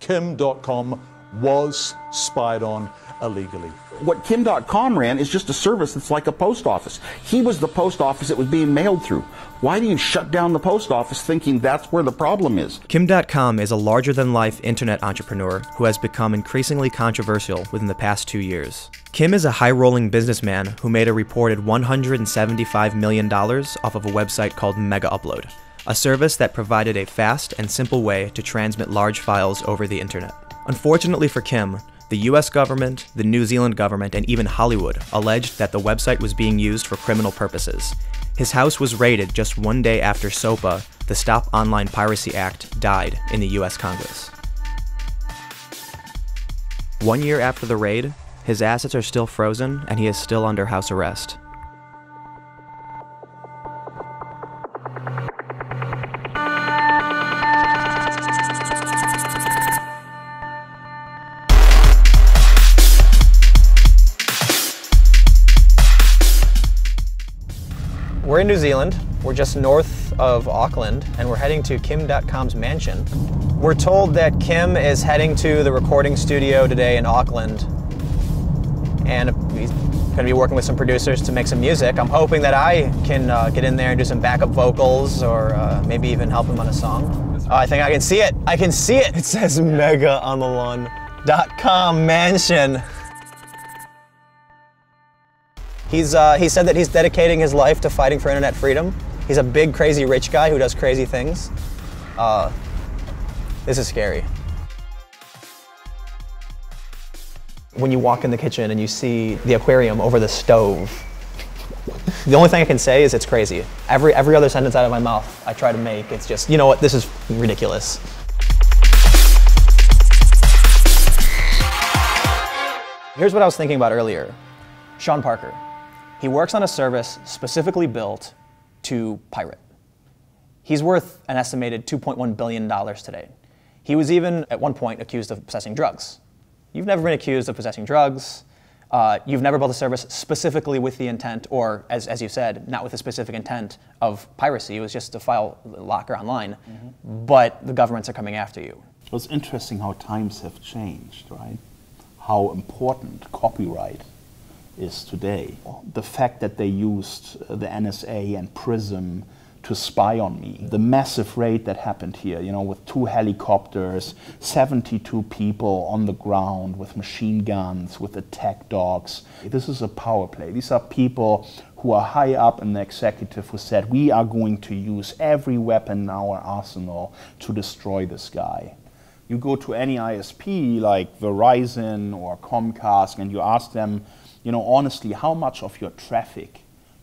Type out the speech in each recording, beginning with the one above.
Kim.com was spied on illegally. What Kim.com ran is just a service that's like a post office. He was the post office it was being mailed through. Why do you shut down the post office thinking that's where the problem is? Kim.com is a larger-than-life internet entrepreneur who has become increasingly controversial within the past 2 years. Kim is a high-rolling businessman who made a reported $175 million off of a website called Megaupload, a service that provided a fast and simple way to transmit large files over the internet. Unfortunately for Kim, the US government, the New Zealand government, and even Hollywood alleged that the website was being used for criminal purposes. His house was raided just one day after SOPA, the Stop Online Piracy Act, died in the US Congress. 1 year after the raid, his assets are still frozen and he is still under house arrest. We're in New Zealand. We're just north of Auckland, and we're heading to Kim.com's mansion. We're told that Kim is heading to the recording studio today in Auckland, and he's going to be working with some producers to make some music. I'm hoping that I can get in there and do some backup vocals, or maybe even help him on a song. Oh, I think I can see it. I can see it. It says Mega on the lawn. Dotcom mansion. He said that he's dedicating his life to fighting for internet freedom. He's a big, crazy rich guy who does crazy things. This is scary. When you walk in the kitchen and you see the aquarium over the stove, the only thing I can say is it's crazy. Every other sentence out of my mouth I try to make, it's just, you know what, this is ridiculous. Here's what I was thinking about earlier. Sean Parker. He works on a service specifically built to pirate. He's worth an estimated $2.1 billion today. He was even, at one point, accused of possessing drugs. You've never been accused of possessing drugs. You've never built a service specifically with the intent, or as you said, not with the specific intent of piracy. It was just to file locker online. But the governments are coming after you. It's interesting how times have changed, right? How important copyright is today. The fact that they used the NSA and PRISM to spy on me. The massive raid that happened here, you know, with 2 helicopters, 72 people on the ground with machine guns, with attack dogs. This is a power play. These are people who are high up in the executive who said, we are going to use every weapon in our arsenal to destroy this guy. You go to any ISP like Verizon or Comcast and you ask them, you know, honestly, how much of your traffic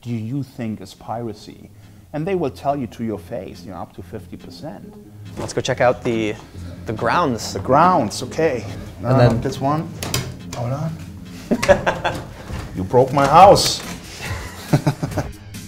do you think is piracy? And they will tell you to your face, you know, up to 50%. Let's go check out the grounds. The grounds, okay. And then this one, hold on. You broke my house.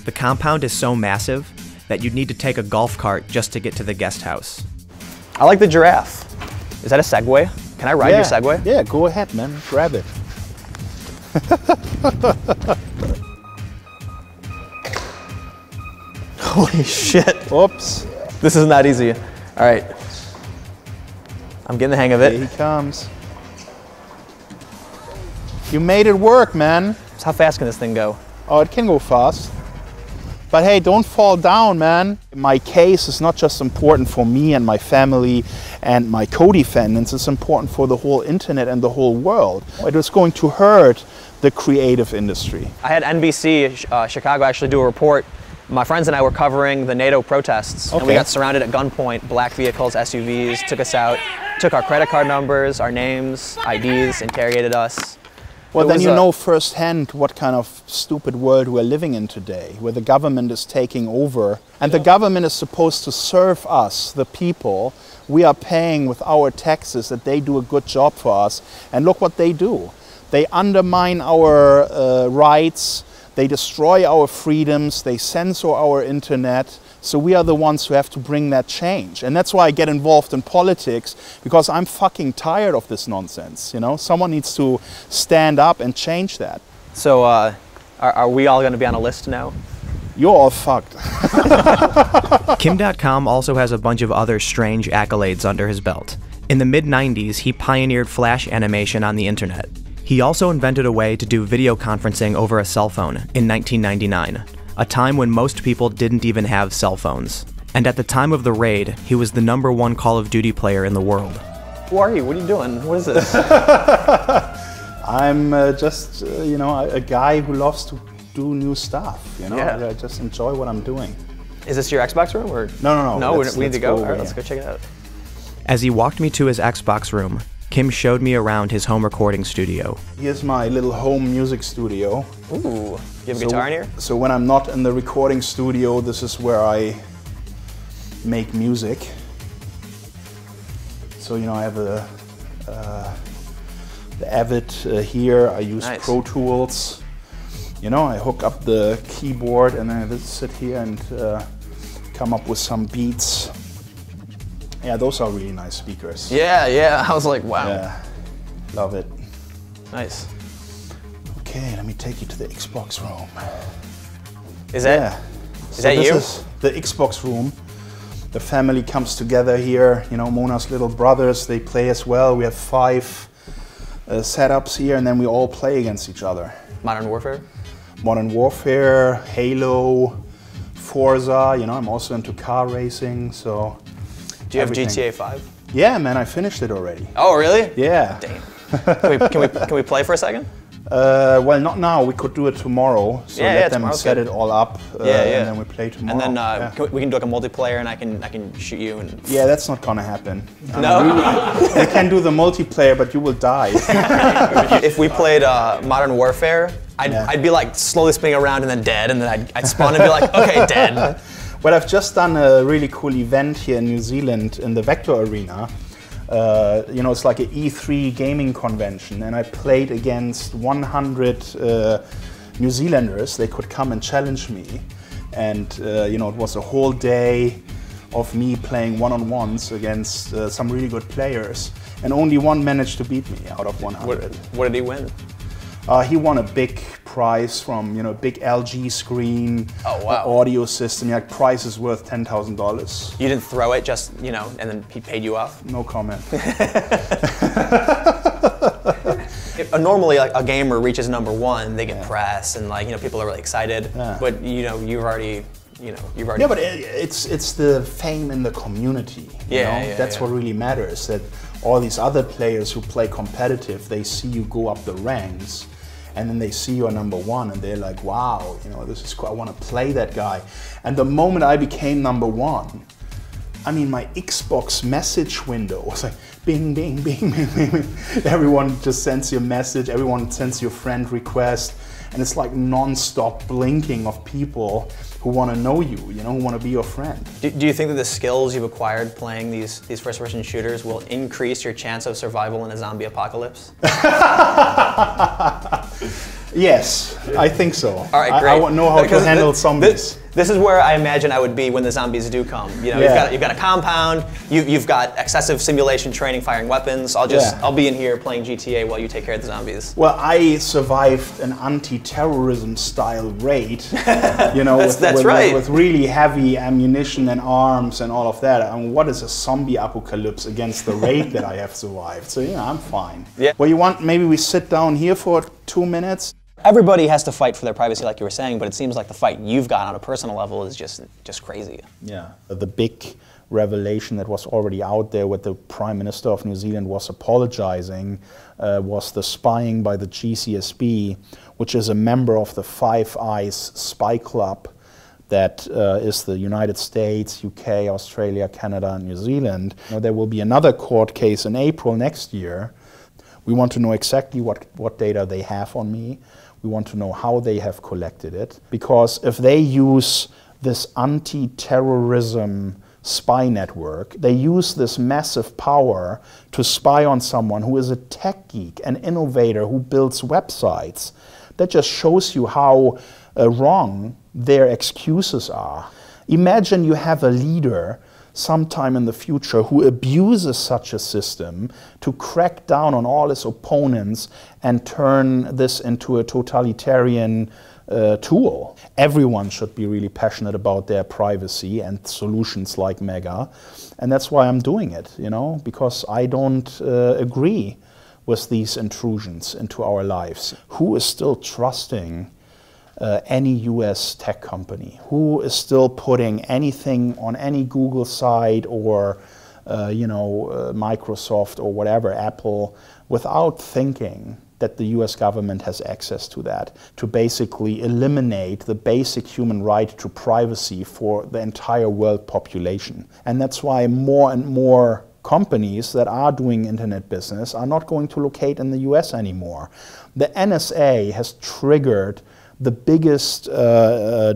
The compound is so massive that you'd need to take a golf cart just to get to the guest house. I like the giraffe. Is that a Segway? Can I ride your Segway? Yeah, go ahead, man. Grab it. Holy shit. Oops. This is not easy. All right. I'm getting the hang of it. Here he comes. You made it work, man. So how fast can this thing go? Oh, it can go fast. But hey, don't fall down, man. My case is not just important for me and my family and my co-defendants, it's important for the whole internet and the whole world. It is going to hurt the creative industry. I had NBC Chicago actually do a report. My friends and I were covering the NATO protests, and we got surrounded at gunpoint. Black vehicles, SUVs, took us out, took our credit card numbers, our names, IDs, interrogated us. Well, then you know firsthand what kind of stupid world we're living in today, where the government is taking over. And the government is supposed to serve us, the people. We are paying with our taxes that they do a good job for us. And look what they do. They undermine our rights. They destroy our freedoms. They censor our internet. So we are the ones who have to bring that change. And that's why I get involved in politics, because I'm fucking tired of this nonsense, you know? Someone needs to stand up and change that. So are we all going to be on a list now? You're all fucked. Kim.com also has a bunch of other strange accolades under his belt, In the mid-90s, he pioneered flash animation on the internet. He also invented a way to do video conferencing over a cell phone in 1999, a time when most people didn't even have cell phones. And at the time of the raid, he was the #1 Call of Duty player in the world. Who are you? What are you doing? What is this? I'm just, you know, a guy who loves to do new stuff, you know? Yeah. I just enjoy what I'm doing. Is this your Xbox room? Or? No. No, we need to go? All right, here. let's go check it out. As he walked me to his Xbox room, Kim showed me around his home recording studio. Here's my little home music studio. Ooh, you have a guitar in here? So when I'm not in the recording studio, this is where I make music. So, you know, I have the Avid here. I use Nice. Pro Tools. You know, I hook up the keyboard and then I just sit here and come up with some beats. Yeah, those are really nice speakers. Yeah, I was like, wow. Yeah, love it. Nice. Okay, let me take you to the Xbox room. Is that, Yeah. is So that this you? is the Xbox room. The family comes together here. You know, Mona's little brothers, they play as well. We have 5 setups here, and then we all play against each other. Modern Warfare? Modern Warfare, Halo, Forza. You know, I'm also into car racing, so. Do you have everything. GTA 5? Yeah, man, I finished it already. Oh, really? Yeah. Damn. Can we play for a second? Well, not now. We could do it tomorrow. So Yeah, let yeah, them tomorrow's set good. it all up, Yeah. and then we play tomorrow. And then yeah. we can do like a multiplayer, and I can shoot you. And Yeah, that's not gonna happen. No? We can do the multiplayer, but you will die. If we played Modern Warfare, Yeah. I'd be like slowly spinning around and then dead, and then I'd spawn and be like, okay, dead. Well, I've just done a really cool event here in New Zealand in the Vector Arena. You know, it's like an E3 gaming convention, and I played against 100 New Zealanders. They could come and challenge me, and you know, it was a whole day of me playing one-on-ones against some really good players, and only one managed to beat me out of 100. What did he win? He won a big prize from, you know, a big LG screen, Oh, wow. audio system. Yeah, prize is worth $10,000. You didn't throw it, just, you know, and then he paid you off? No comment. Normally, like, a gamer reaches #1, they get press, and like, you know, people are really excited. Yeah. But you know, you've already. Yeah, but it's the fame in the community. You know? That's what really matters. That all these other players who play competitive, they see you go up the ranks, and then they see you're #1, and they're like, "Wow, you know, this is cool. I want to play that guy." And the moment I became #1, I mean, my Xbox message window was like, bing, bing, bing, bing, bing, bing. Everyone just sends you a message. Everyone sends you a friend request, and it's like non-stop blinking of people who want to know you, you know, who want to be your friend. Do you think that the skills you've acquired playing these first-person shooters will increase your chance of survival in a zombie apocalypse? Yes, I think so. All right, great. I know how to handle zombies. This is where I imagine I would be when the zombies do come. You know, you've got a compound, you've got excessive simulation training, firing weapons. I'll be in here playing GTA while you take care of the zombies. Well, I survived an anti-terrorism style raid, you know, with really heavy ammunition and arms and all of that. I mean, what is a zombie apocalypse against the raid that I have survived? So, you know, I'm fine. Yeah. Well, you want, maybe we sit down here for 2 minutes? Everybody has to fight for their privacy, like you were saying, but it seems like the fight you've got on a personal level is just crazy. Yeah. The big revelation that was already out there, what the Prime Minister of New Zealand was apologizing, was the spying by the GCSB, which is a member of the Five Eyes spy club that is the United States, UK, Australia, Canada, and New Zealand. Now, there will be another court case in April next year. We want to know exactly what data they have on me. We want to know how they have collected it. Because if they use this anti-terrorism spy network, they use this massive power to spy on someone who is a tech geek, an innovator who builds websites. That just shows you how wrong their excuses are. Imagine you have a leader sometime in the future who abuses such a system to crack down on all his opponents and turn this into a totalitarian tool. Everyone should be really passionate about their privacy and solutions like Mega, and that's why I'm doing it, you know, because I don't agree with these intrusions into our lives. Who is still trusting any US tech company? Who is still putting anything on any Google site or Microsoft or whatever, Apple, without thinking that the US government has access to that, to basically eliminate the basic human right to privacy for the entire world population. And that's why more and more companies that are doing internet business are not going to locate in the US anymore. The NSA has triggered the biggest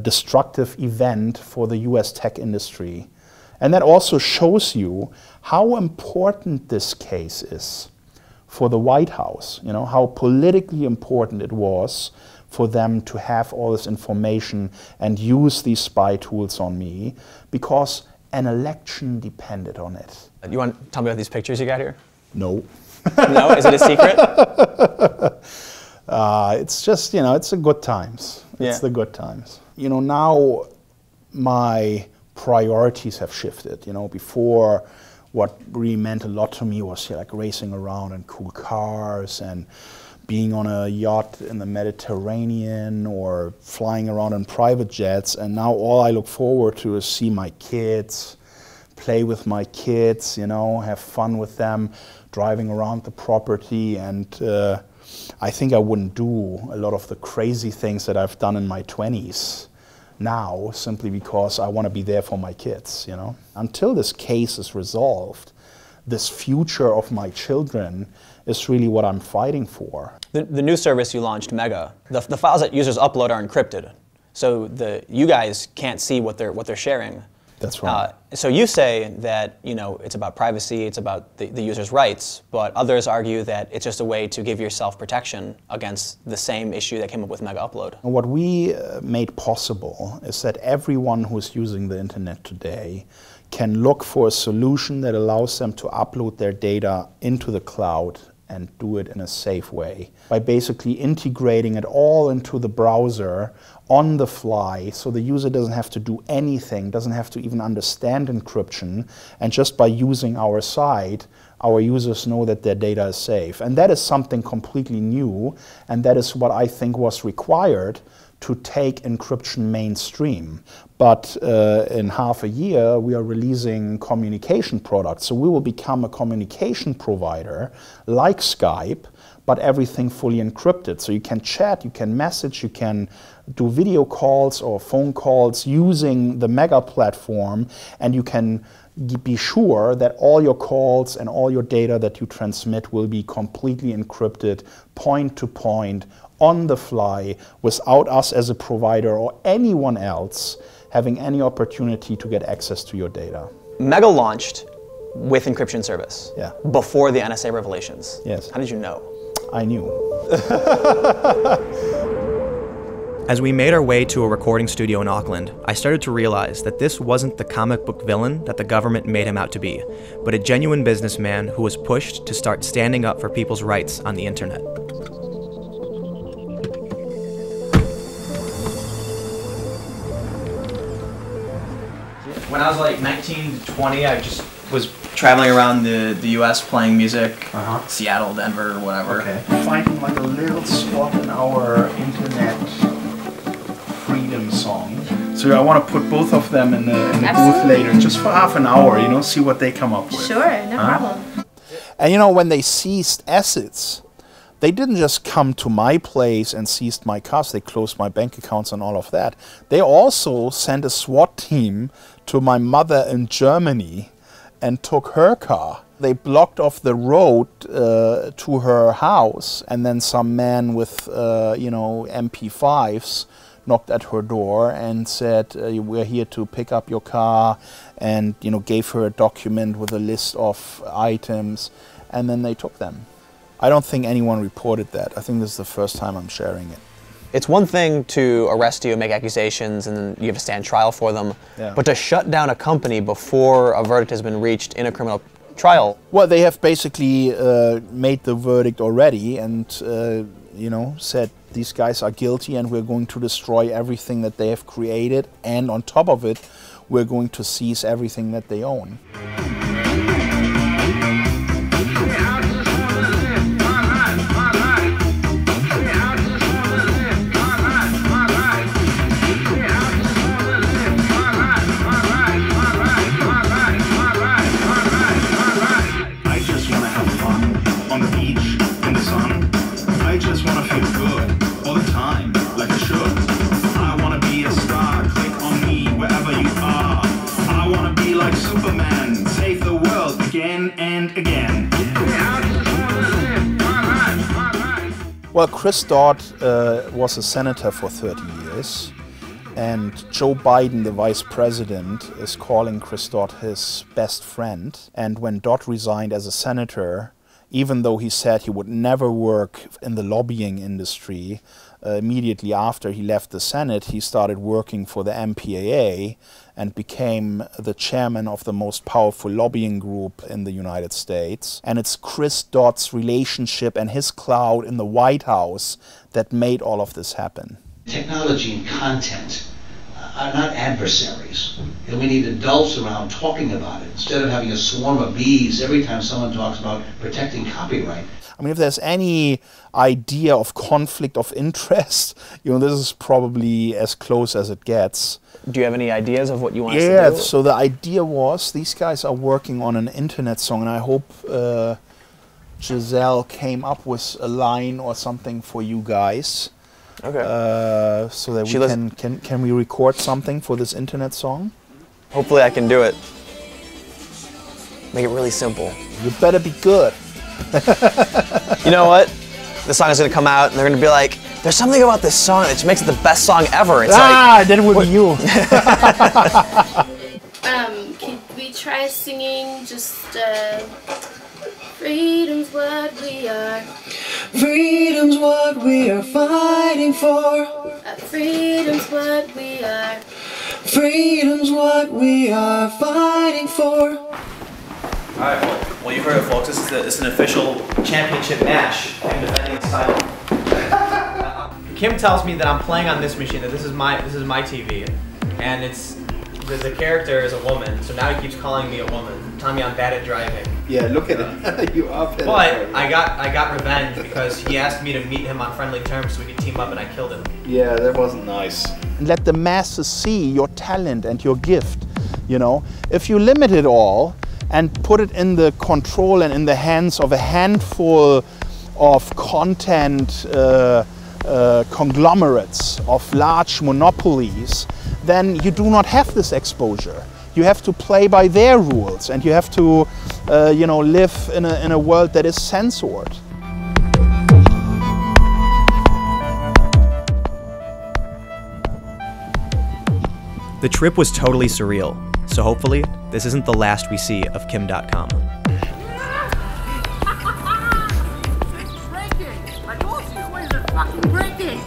destructive event for the US tech industry. And that also shows you how important this case is for the White House, you know, how politically important it was for them to have all this information and use these spy tools on me, because an election depended on it. You want to tell me about these pictures you got here? No. No? Is it a secret? It's just, you know, it's the good times. It's the good times. You know, now my priorities have shifted. You know, before, what really meant a lot to me was like racing around in cool cars and being on a yacht in the Mediterranean or flying around in private jets. And now all I look forward to is see my kids, play with my kids, you know, have fun with them, driving around the property. And I think I wouldn't do a lot of the crazy things that I've done in my 20s now, simply because I want to be there for my kids, you know. Until this case is resolved, this future of my children is really what I'm fighting for. The new service you launched, Mega, the files that users upload are encrypted, so you guys can't see what they're sharing. That's right. So you say that, you know, it's about privacy, it's about the user's rights, but others argue that it's just a way to give yourself protection against the same issue that came up with Megaupload. What we made possible is that everyone who's using the internet today can look for a solution that allows them to upload their data into the cloud and do it in a safe way by basically integrating it all into the browser on the fly, so the user doesn't have to do anything, doesn't have to even understand encryption, and just by using our site, our users know that their data is safe. And that is something completely new, and that is what I think was required to take encryption mainstream. But in half a year, we are releasing communication products. So we will become a communication provider like Skype, but everything fully encrypted. So you can chat, you can message, you can do video calls or phone calls using the Mega platform, and you can be sure that all your calls and all your data that you transmit will be completely encrypted, point to point, on the fly, without us as a provider or anyone else having any opportunity to get access to your data. Mega launched with encryption service before the NSA revelations. Yes. How did you know? I knew. As we made our way to a recording studio in Auckland, I started to realize that this wasn't the comic book villain that the government made him out to be, but a genuine businessman who was pushed to start standing up for people's rights on the internet. When I was like 19 to 20, I just was traveling around the US playing music, Seattle, Denver, whatever. Okay. Finding like a little spot in our internet freedom song. So I want to put both of them in the booth later, just for half an hour, you know, see what they come up with. Sure, no problem. And you know, when they seized assets, they didn't just come to my place and seized my cars, they closed my bank accounts and all of that. They also sent a SWAT team to my mother in Germany and took her car. They blocked off the road to her house, and then some man with, MP5s knocked at her door and said, we're here to pick up your car, and, you know, gave her a document with a list of items, and then they took them. I don't think anyone reported that. I think this is the first time I'm sharing it. It's one thing to arrest you and make accusations and then you have to stand trial for them, but to shut down a company before a verdict has been reached in a criminal trial. Well, they have basically made the verdict already and, said these guys are guilty and we're going to destroy everything that they have created, and on top of it, we're going to seize everything that they own. Well, Chris Dodd was a senator for 30 years, and Joe Biden, the vice president, is calling Chris Dodd his best friend. And when Dodd resigned as a senator, even though he said he would never work in the lobbying industry, immediately after he left the Senate, he started working for the MPAA and became the chairman of the most powerful lobbying group in the United States. And it's Chris Dodd's relationship and his clout in the White House that made all of this happen. Technology and content are not adversaries, and we need adults around talking about it instead of having a swarm of bees every time someone talks about protecting copyright. I mean, if there's any idea of conflict of interest, you know, this is probably as close as it gets. Do you have any ideas of what you want us to do? Yeah, so the idea was, these guys are working on an internet song, and I hope Giselle came up with a line or something for you guys. Okay. So that we can we record something for this internet song? Hopefully I can do it. Make it really simple. You better be good. You know what? This song is going to come out and they're going to be like, there's something about this song that just makes it the best song ever. It's like, then it would be you. Could we try singing just freedom's what we are. Freedom's what we are fighting for. Freedom's what we are. Freedom's what we are fighting for. Alright, well, you've heard it, folks. This is an official championship match. Kim defending his title. Kim tells me that I'm playing on this machine, that this is my TV, and it's the character is a woman, so now he keeps calling me a woman, telling me I'm bad at driving. Yeah, look at it. You are bad. But I got revenge because he asked me to meet him on friendly terms so we could team up, and I killed him. Yeah, that wasn't nice. Let the masses see your talent and your gift. You know, if you limit it all and put it in the control and in the hands of a handful of content conglomerates, of large monopolies, then you do not have this exposure. You have to play by their rules, and you have to, you know, live in a world that is censored. The trip was totally surreal, so hopefully this isn't the last we see of Kim.com. It's breaking! I told you, why is it fucking breaking?